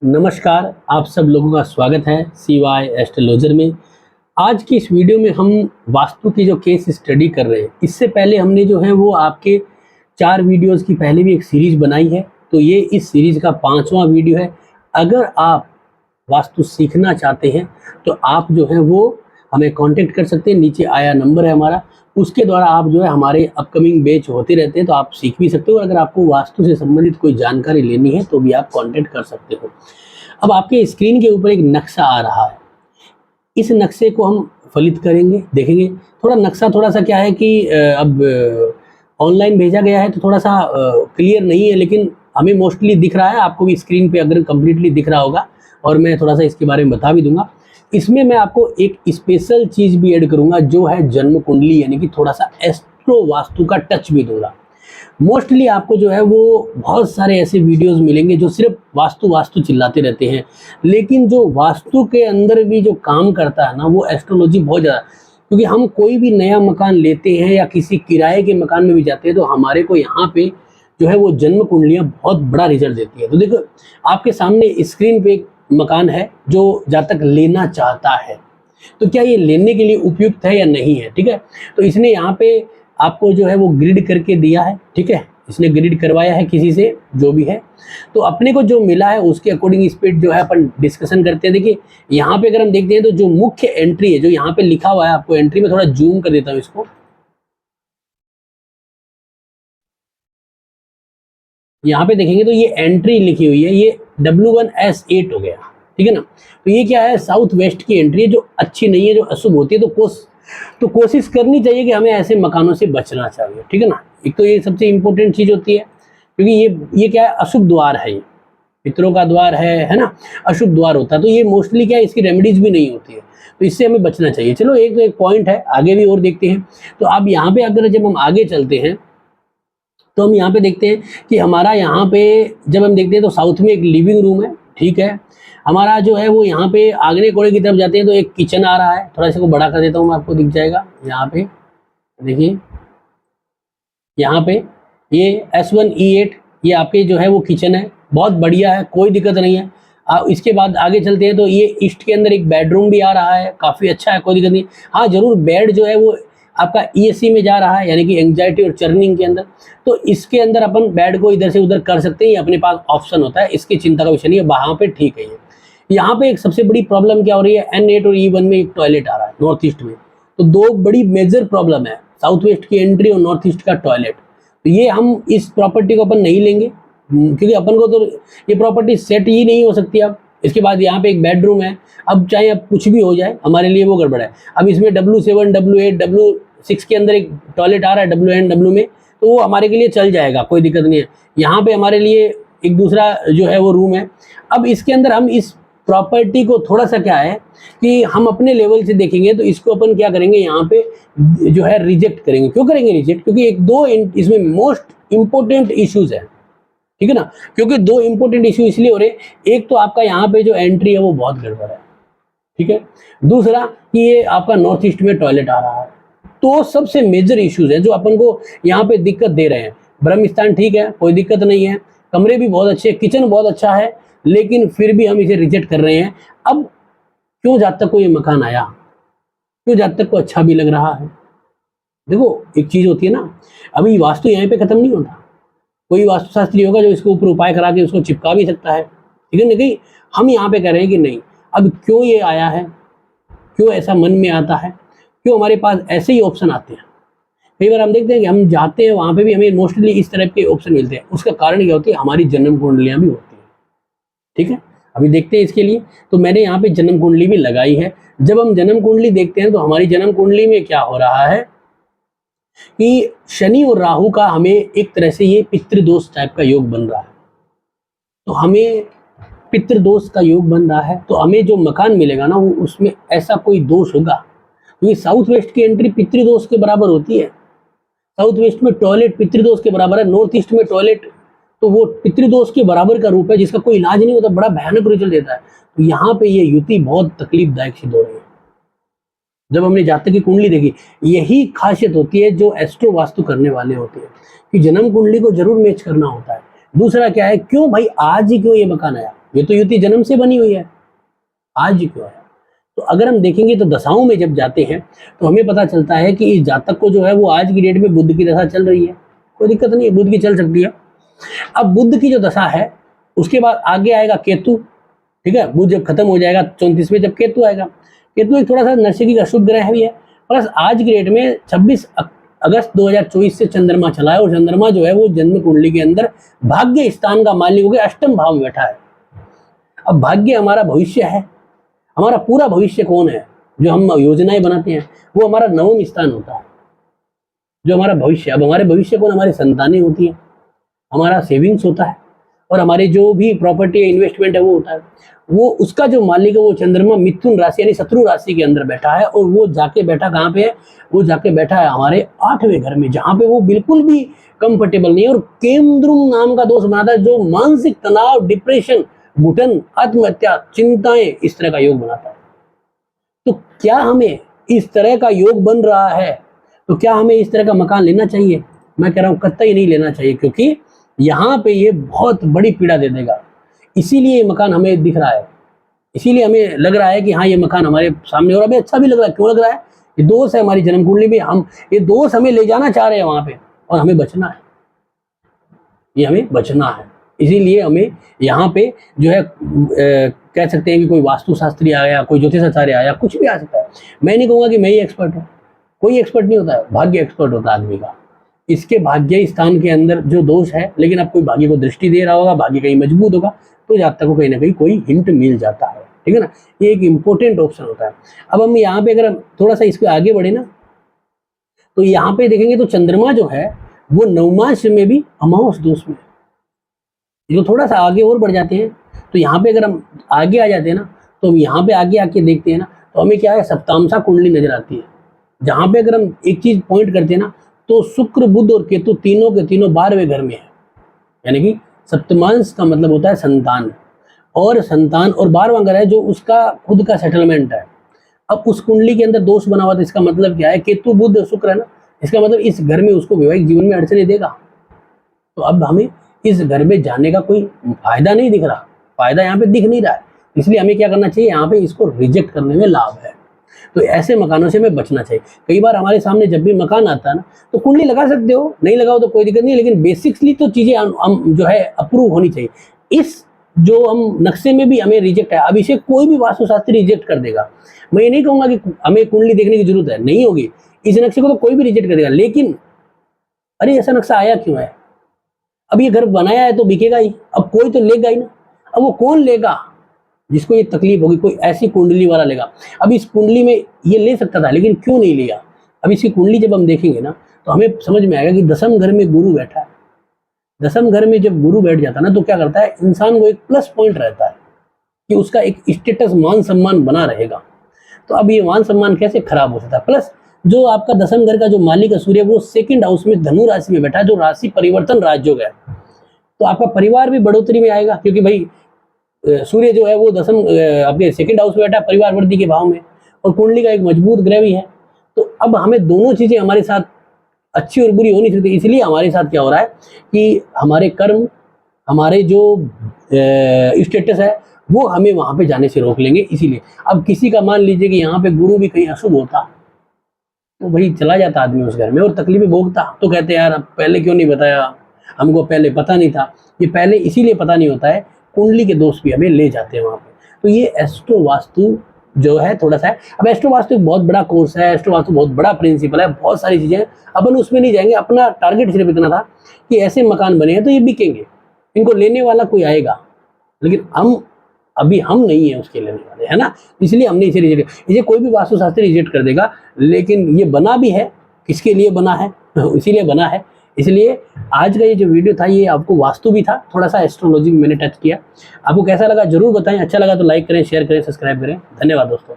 नमस्कार, आप सब लोगों का स्वागत है CY एस्ट्रोलॉजर में। आज की इस वीडियो में हम वास्तु की जो केस स्टडी कर रहे हैं, इससे पहले हमने जो है वो आपके 4 वीडियोस की पहले भी एक सीरीज बनाई है, तो ये इस सीरीज का 5वां वीडियो है। अगर आप वास्तु सीखना चाहते हैं तो आप जो है वो हमें कांटेक्ट कर सकते हैं, नीचे आया नंबर है हमारा, उसके द्वारा आप जो है हमारे अपकमिंग बैच होते रहते हैं, तो आप सीख भी सकते हो। अगर आपको वास्तु से संबंधित कोई जानकारी लेनी है तो भी आप कांटेक्ट कर सकते हो। अब आपके स्क्रीन के ऊपर एक नक्शा आ रहा है, इस नक्शे को हम फलित करेंगे, देखेंगे। थोड़ा नक्शा थोड़ा सा क्या है कि अब ऑनलाइन भेजा गया है तो थोड़ा सा क्लियर नहीं है, लेकिन हमें मोस्टली दिख रहा है, आपको भी स्क्रीन पे अगर कंप्लीटली दिख रहा होगा, और मैं थोड़ा सा इसके बारे में बता भी दूंगा। इसमें मैं आपको एक स्पेशल चीज़ भी ऐड करूंगा, जो है जन्म कुंडली, यानी कि थोड़ा सा एस्ट्रो वास्तु का टच भी दूंगा। मोस्टली आपको जो है वो बहुत सारे ऐसे वीडियोस मिलेंगे जो सिर्फ वास्तु वास्तु चिल्लाते रहते हैं, लेकिन जो वास्तु के अंदर भी जो काम करता है ना, वो एस्ट्रोलॉजी बहुत ज़्यादा। क्योंकि हम कोई भी नया मकान लेते हैं या किसी किराए के मकान में भी जाते हैं, तो हमारे को यहाँ पे जो है वो जन्म कुंडलियाँ बहुत बड़ा रिजल्ट देती है। तो देखो, आपके सामने स्क्रीन पे एक मकान है जो जातक लेना चाहता है, तो क्या ये लेने के लिए उपयुक्त है या नहीं है, ठीक है। तो इसने यहाँ पे आपको जो है वो ग्रिड करके दिया है, ठीक है, इसने ग्रिड करवाया है किसी से, जो भी है। तो अपने को जो मिला है उसके अकॉर्डिंग इस पे जो है अपन डिस्कशन करते हैं। देखिए, यहाँ पे अगर हम देखते हैं तो जो मुख्य एंट्री है, जो यहाँ पे लिखा हुआ है, आपको एंट्री में थोड़ा जूम कर देता हूँ इसको। यहाँ पे देखेंगे तो ये एंट्री लिखी हुई है, ये W1S8 हो गया, ठीक है ना। तो ये क्या है, साउथ वेस्ट की एंट्री है, जो अच्छी नहीं है, जो अशुभ होती है। तो कोशिश करनी चाहिए कि हमें ऐसे मकानों से बचना चाहिए, ठीक है ना। एक तो ये सबसे इंपॉर्टेंट चीज होती है, क्योंकि ये क्या है, अशुभ द्वार है, ये पितरों का द्वार है ना, अशुभ द्वार होता है। तो ये मोस्टली क्या है, इसकी रेमेडीज भी नहीं होती है, तो इससे हमें बचना चाहिए। चलो, एक तो एक पॉइंट है, आगे भी और देखते हैं। तो अब यहाँ पे अगर जब हम आगे चलते हैं तो हम यहाँ पे देखते हैं कि हमारा यहाँ पे जब हम देखते हैं तो साउथ में एक लिविंग रूम है, ठीक है। हमारा जो है वो यहाँ पे आग्नेय कोने की तरफ जाते हैं तो एक किचन आ रहा है, थोड़ा इसको बड़ा कर देता हूँ मैं, आपको दिख जाएगा। यहाँ पे देखिए, यहाँ पे ये S1E8, ये आपके जो है वो किचन है, बहुत बढ़िया है, कोई दिक्कत नहीं है। इसके बाद आगे चलते हैं तो ये ईस्ट के अंदर एक बेडरूम भी आ रहा है, काफ़ी अच्छा है, कोई दिक्कत नहीं। हाँ, जरूर बेड जो है वो आपका ESC में जा रहा है, यानी कि एंग्जाइटी और चर्निंग के अंदर। तो इसके अंदर अपन बेड को इधर से उधर कर सकते हैं, ये अपने पास ऑप्शन होता है, इसकी चिंता का विषय नहीं है, वहाँ पे ठीक है। ये यहाँ पे एक सबसे बड़ी प्रॉब्लम क्या हो रही है, N8 और E1 में एक टॉयलेट आ रहा है नॉर्थ ईस्ट में। तो दो बड़ी मेजर प्रॉब्लम है, साउथ वेस्ट की एंट्री और नॉर्थ ईस्ट का टॉयलेट। तो ये हम इस प्रॉपर्टी को अपन नहीं लेंगे, क्योंकि अपन को तो ये प्रॉपर्टी सेट ही नहीं हो सकती। अब इसके बाद यहाँ पे एक बेडरूम है, अब चाहे अब कुछ भी हो जाए, हमारे लिए वो गड़बड़ है। अब इसमें W7, W8, W6 के अंदर एक टॉयलेट आ रहा है WN, W में, तो वो हमारे के लिए चल जाएगा, कोई दिक्कत नहीं है। यहाँ पे हमारे लिए एक दूसरा जो है वो रूम है। अब इसके अंदर हम इस प्रॉपर्टी को थोड़ा सा क्या है कि हम अपने लेवल से देखेंगे, तो इसको अपन क्या करेंगे, यहाँ पे जो है रिजेक्ट करेंगे। क्यों करेंगे रिजेक्ट, क्योंकि एक दो इसमें मोस्ट इंपॉर्टेंट इश्यूज है, ठीक है ना। क्योंकि दो इंपॉर्टेंट इश्यू इसलिए हो रहे, एक तो आपका यहाँ पे जो एंट्री है वो बहुत गड़बड़ है, ठीक है। दूसरा कि ये आपका नॉर्थ ईस्ट में टॉयलेट आ रहा है। तो सबसे मेजर इश्यूज है जो अपन को यहाँ पे दिक्कत दे रहे हैं। ब्रह्म स्थान ठीक है, कोई दिक्कत नहीं है, कमरे भी बहुत अच्छे, किचन बहुत अच्छा है, लेकिन फिर भी हम इसे रिजेक्ट कर रहे हैं। अब क्यों जातक को ये मकान आया, क्यों जातक को अच्छा भी लग रहा है। देखो, एक चीज होती है ना, अभी वास्तु यहाँ पे खत्म नहीं होता। कोई वास्तुशास्त्री होगा जो इसके ऊपर उपाय करा के उसको चिपका भी सकता है, ठीक है ना। कहीं हम यहाँ पे कह रहे हैं कि नहीं, अब क्यों ये आया है, क्यों ऐसा मन में आता है, क्यों हमारे पास ऐसे ही ऑप्शन आते हैं। कई बार हम देखते हैं कि हम जाते हैं वहाँ पे भी हमें मोस्टली इस तरह के ऑप्शन मिलते हैं। उसका कारण क्या होती है, हमारी जन्म कुंडलियाँ भी होती है, ठीक है। अभी देखते हैं इसके लिए, तो मैंने यहाँ पे जन्म कुंडली भी लगाई है। जब हम जन्म कुंडली देखते हैं तो हमारी जन्म कुंडली में क्या हो रहा है कि शनि और राहु का हमें एक तरह से ये पितृदोष टाइप का योग बन रहा है। तो हमें पितृदोष का योग बन रहा है, तो हमें जो मकान मिलेगा ना, वो उसमें ऐसा कोई दोष होगा, क्योंकि साउथ वेस्ट की एंट्री पितृदोष के बराबर होती है। साउथ वेस्ट में टॉयलेट पितृदोष के बराबर है, नॉर्थ ईस्ट में टॉयलेट तो वो पितृदोष के बराबर का रूप है, जिसका कोई इलाज नहीं होता, बड़ा भयानक रिजल्ट देता है। तो यहाँ पे ये युति बहुत तकलीफदायक सिद्ध हो रही है। जब हमने जातक की कुंडली देखी, यही खासियत होती है जो एस्ट्रो वास्तु करने वाले होते हैं, कि जन्म कुंडली को जरूर मैच करना होता है। दूसरा क्या है, क्यों भाई आज ही क्यों ये मकान आया, ये तो युति जन्म से बनी हुई है, आज क्यों है? तो अगर हम देखेंगे तो दशाओं में जब जाते हैं तो हमें पता चलता है कि इस जातक को जो है वो आज की डेट में बुध की दशा चल रही है, कोई दिक्कत नहीं है, बुध की चल सकती है। अब बुध की जो दशा है उसके बाद आगे आएगा केतु, ठीक है, बुध जब खत्म हो जाएगा 34 में, जब केतु आएगा, केतु एक थोड़ा सा नरसिकी का शुभ ग्रह भी है, प्लस आज की डेट में 26 अगस्त 2024 से चंद्रमा चला है, और चंद्रमा जो है वो जन्म कुंडली के अंदर भाग्य स्थान का मालिक होकर अष्टम भाव में बैठा है। अब भाग्य हमारा भविष्य है, हमारा पूरा भविष्य कौन है, जो हम योजनाएं बनाते हैं वो हमारा नवम स्थान होता है, जो हमारा भविष्य। अब हमारे भविष्य कौन, हमारी संतानें होती हैं, हमारा सेविंग्स होता है, और हमारे जो भी प्रॉपर्टी इन्वेस्टमेंट है वो होता है। वो उसका जो मालिक है वो चंद्रमा मिथुन राशि यानी शत्रु राशि के अंदर बैठा है, और वो जाके बैठा कहाँ पे है, वो जाके बैठा है हमारे 8वें घर में, जहाँ पे वो बिल्कुल भी कंफर्टेबल नहीं है, और केंद्रुम नाम का दोष बनाता है जो मानसिक तनाव, डिप्रेशन, घुटन, आत्महत्या, चिंताएं, इस तरह का योग बनाता है। तो क्या हमें इस तरह का योग बन रहा है, तो क्या हमें इस तरह का मकान लेना चाहिए? मैं कह रहा हूँ कतई नहीं लेना चाहिए, क्योंकि यहाँ पे ये बहुत बड़ी पीड़ा दे देगा। इसीलिए ये मकान हमें दिख रहा है, इसीलिए हमें लग रहा है कि हाँ ये मकान हमारे सामने, और अभी अच्छा भी लग रहा है। क्यों लग रहा है? ये दोष है हमारी जन्म कुंडली में, हम ये दोष हमें ले जाना चाह रहे हैं वहां पे, और हमें बचना है, ये हमें बचना है। इसीलिए हमें यहाँ पे जो है कह सकते हैं कि कोई वास्तुशास्त्री आया, कोई ज्योतिषाचार्य आया, कुछ भी आ सकता है। मैं नहीं कहूँगा कि मैं ही एक्सपर्ट हूँ, कोई एक्सपर्ट नहीं होता है, भाग्य एक्सपर्ट होता है आदमी का। इसके भाग्य स्थान के अंदर जो दोष है, लेकिन अब कोई भाग्य को दृष्टि दे रहा होगा, भाग्य कहीं मजबूत होगा, तो जातक को कहीं ना कहीं कोई हिंट मिल जाता है, ठीक है ना। ये एक इंपॉर्टेंट ऑप्शन होता है। अब हम यहाँ पे अगर हम थोड़ा सा इसके आगे बढ़े ना, तो यहाँ पे देखेंगे तो चंद्रमा जो है वो नवमांश में भी अमावस दोष में, जो थोड़ा सा आगे और बढ़ जाते हैं, तो यहाँ पे अगर हम आगे आ जाते हैं ना, तो हम यहाँ पे आगे आके देखते हैं ना, तो हमें क्या है, सप्तामसा कुंडली नजर आती है, जहाँ पे अगर हम एक चीज पॉइंट करते हैं ना, तो शुक्र, बुध और केतु तीनों के तीनों 12वें घर में है। यानी कि सप्तमांश का मतलब होता है संतान, और संतान और 12वां घर है जो उसका खुद का सेटलमेंट है। अब उस कुंडली के अंदर दोष बना हुआ, तो इसका मतलब क्या है, केतु बुध शुक्र है ना, इसका मतलब इस घर में उसको वैवाहिक जीवन में अड़चने देगा। तो अब हमें इस घर में जाने का कोई फायदा नहीं दिख रहा, फायदा यहाँ पे दिख नहीं रहा है, इसलिए हमें क्या करना चाहिए, यहाँ पे इसको रिजेक्ट करने में लाभ है। तो ऐसे मकानों से हमें बचना चाहिए। कई बार हमारे सामने जब भी मकान आता है ना, तो कुंडली लगा सकते हो, नहीं लगाओ तो कोई दिक्कत नहीं, लेकिन बेसिकली तो चीजें हम जो है अप्रूव होनी चाहिए। इस जो हम नक्शे में भी हमें रिजेक्ट है, अब इसे कोई भी वास्तुशास्त्री रिजेक्ट कर देगा। मैं ये नहीं कहूंगा कि हमें कुंडली देखने की जरूरत है, नहीं होगी, इस नक्शे को तो कोई भी रिजेक्ट कर देगा, लेकिन अरे ऐसा नक्शा आया क्यों है, अब ये घर बनाया है तो बिकेगा ही, अब कोई तो लेगा ही ना। अब वो कौन लेगा, जिसको ये तकलीफ होगी, कोई ऐसी कुंडली वाला लेगा। अब इस कुंडली में ये ले सकता था, लेकिन क्यों नहीं लिया? अब इसकी कुंडली जब हम देखेंगे ना, तो हमें समझ में आएगा कि दसम घर में गुरु बैठा है। दसम घर में जब गुरु बैठ जाता है ना, तो क्या करता है, इंसान को एक प्लस पॉइंट रहता है कि उसका एक स्टेटस, मान सम्मान बना रहेगा। तो अब ये मान सम्मान कैसे खराब हो सकता है? प्लस जो आपका दसम घर का जो मालिक है सूर्य, वो 2nd हाउस में धनु राशि में बैठा है, जो राशि परिवर्तन राजयोग है। तो आपका परिवार भी बढ़ोतरी में आएगा, क्योंकि भाई सूर्य जो है वो दसम आपके 2nd हाउस में बैठा है, परिवार वृद्धि के भाव में, और कुंडली का एक मजबूत ग्रह भी है। तो अब हमें दोनों चीजें हमारे साथ अच्छी और बुरी हो नहीं सकती। इसलिए हमारे साथ क्या हो रहा है कि हमारे कर्म, हमारे जो स्टेटस है, वो हमें वहां पे जाने से रोक लेंगे। इसीलिए अब किसी का मान लीजिए कि यहाँ पे गुरु भी कहीं अशुभ होता, तो भाई चला जाता आदमी उस घर में और तकलीफें भोगता। तो कहते यार अब पहले क्यों नहीं बताया, हमको पहले पता नहीं था। ये पहले इसीलिए पता नहीं होता है, कुंडली के दोष भी हमें ले जाते हैं वहाँ पे। तो ये एस्ट्रो वास्तु जो है थोड़ा सा है। अब एस्ट्रो वास्तु एक बहुत बड़ा कोर्स है, एस्ट्रो वास्तु बहुत बड़ा प्रिंसिपल है, बहुत सारी चीजें हैं, अपन उसमें नहीं जाएंगे। अपना टारगेट सिर्फ इतना था कि ऐसे मकान बने हैं तो ये बिकेंगे, इनको लेने वाला कोई आएगा, लेकिन हम नहीं है उसके लेने वाले, है ना। इसलिए हमने इसे रिजेक्ट, इसे कोई भी वास्तुशास्त्री रिजेक्ट कर देगा, लेकिन ये बना भी है, किसके लिए बना है, इसीलिए बना है। इसलिए आज का ये जो वीडियो था, ये आपको वास्तु भी था, थोड़ा सा एस्ट्रोलॉजी में मैंने टच किया। आपको कैसा लगा जरूर बताएं, अच्छा लगा तो लाइक करें, शेयर करें, सब्सक्राइब करें। धन्यवाद दोस्तों।